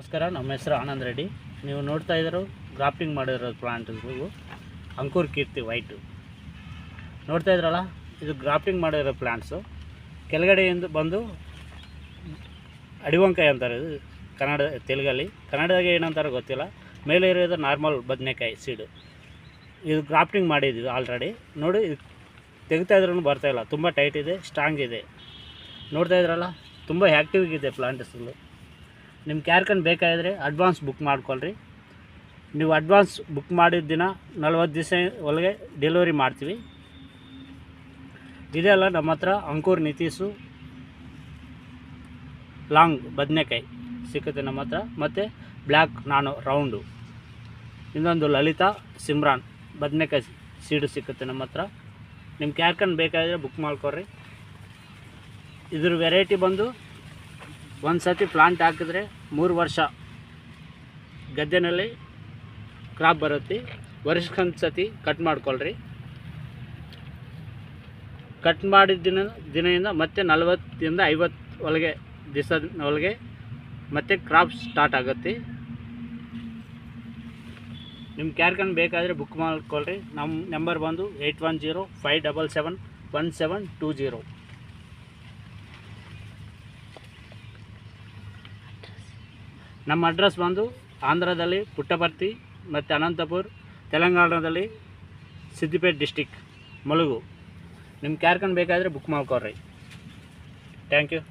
ನಮಸ್ಕಾರ, ನಮ್ಮ ಹೆಸರು ಆನಂದ್ ರೆಡ್ಡಿ. ನೀವು ನೋಡ್ತಾ ಇದ್ದರು ಗ್ರಾಫ್ಟಿಂಗ್ ಮಾಡಿರೋ ಪ್ಲಾಂಟ್. ಇವು ಅಂಕುರ್ ಕೀರ್ತಿ ವೈಟು ನೋಡ್ತಾ ಇದ್ರಲ್ಲ, ಇದು ಗ್ರಾಫ್ಟಿಂಗ್ ಮಾಡಿರೋ ಪ್ಲಾಂಟ್ಸು. ಕೆಳಗಡೆಯಿಂದ ಬಂದು ಅಡಿವಂಕಾಯಿ ಅಂತಾರೆ, ಇದು ಕನ್ನಡ ತೆಲುಗಲ್ಲಿ. ಕನ್ನಡದಾಗ ಏನಂತಾರೆ ಗೊತ್ತಿಲ್ಲ. ಮೇಲೆ ಇರೋದು ನಾರ್ಮಲ್ ಬದನೆಕಾಯಿ ಸೀಡು. ಇದು ಗ್ರಾಫ್ಟಿಂಗ್ ಮಾಡಿದ್ವಿ ಆಲ್ರೆಡಿ. ನೋಡಿ, ತೆಗಿತಾ ಇದ್ರೂ ಬರ್ತಾಯಿಲ್ಲ, ತುಂಬ ಟೈಟ್ ಇದೆ, ಸ್ಟ್ರಾಂಗ್ ಇದೆ. ನೋಡ್ತಾ ಇದ್ರಲ್ಲ, ತುಂಬ ಆ್ಯಕ್ಟಿವ್ ಇದೆ ಪ್ಲಾಂಟ್ಸಲ್ಲಿ. ನಿಮ್ಗೆ ಯಾರ್ಕಂಡು ಬೇಕಾಗಿದ್ರೆ ಅಡ್ವಾನ್ಸ್ ಬುಕ್ ಮಾಡ್ಕೊಳ್ರಿ. ನೀವು ಅಡ್ವಾನ್ಸ್ ಬುಕ್ ಮಾಡಿದ ದಿನ 40 ದಿವಸ ಒಳಗೆ ಡೆಲಿವರಿ ಮಾಡ್ತೀವಿ. ಇದೆಲ್ಲ ನಮ್ಮ ಹತ್ರ ಅಂಕೂರ್ ನಿತೀಸು ಲಾಂಗ್ ಬದನೆಕಾಯಿ ಸಿಕ್ಕುತ್ತೆ ನಮ್ಮ ಹತ್ರ. ಮತ್ತು ಬ್ಲ್ಯಾಕ್ ನಾನು ರೌಂಡು, ಇನ್ನೊಂದು ಲಲಿತಾ ಸಿಮ್ರಾನ್ ಬದನೆಕಾಯಿ ಸೀಡು ಸಿಕ್ಕುತ್ತೆ ನಮ್ಮ ಹತ್ರ. ನಿಮ್ಗೆ ಯಾರ್ಕಂಡು ಬೇಕಾದರೆ ಬುಕ್ ಮಾಡ್ಕೊಳ್ರಿ. ಇದ್ರ ವೆರೈಟಿ ಬಂದು ಒಂದು ಸತಿ ಪ್ಲಾಂಟ್ ಹಾಕಿದ್ರೆ 3 ವರ್ಷ ಗದ್ದೆನಲ್ಲಿ ಕ್ರಾಪ್ ಬರುತ್ತೆ. ವರ್ಷಕ್ಕೊಂದು ಸತಿ ಕಟ್ ಮಾಡ್ಕೊಳ್ರಿ. ಕಟ್ ಮಾಡಿದ ದಿನದಿಂದ ಮತ್ತೆ 40ರಿಂದ 50 ಒಳಗೆ ದಿವಸದ ಒಳಗೆ ಮತ್ತೆ ಕ್ರಾಪ್ ಸ್ಟಾರ್ಟ್ ಆಗುತ್ತೆ. ನಿಮ್ಗೆ ಯಾರ್ಕಂಡು ಬೇಕಾದರೆ ಬುಕ್ ಮಾಡ್ಕೊಳ್ರಿ. ನಮ್ಮ ನಂಬರ್ ಬಂದು 8105771720. ನಮ್ಮ ಅಡ್ರೆಸ್ ಬಂದು ಆಂಧ್ರದಲ್ಲಿ ಪುಟ್ಟಪರ್ತಿ ಮತ್ತು ಅನಂತಪುರ, ತೆಲಂಗಾಣದಲ್ಲಿ ಸಿದ್ದಿಪೇಟೆ ಡಿಸ್ಟಿಕ್ ಮುಲುಗು. ನಿಮ್ಗೆ ಯಾರ್ಕಂಡು ಬೇಕಾದರೆ ಬುಕ್ ಮಾಡ್ಕೊಳ್ರಿ. Thank you.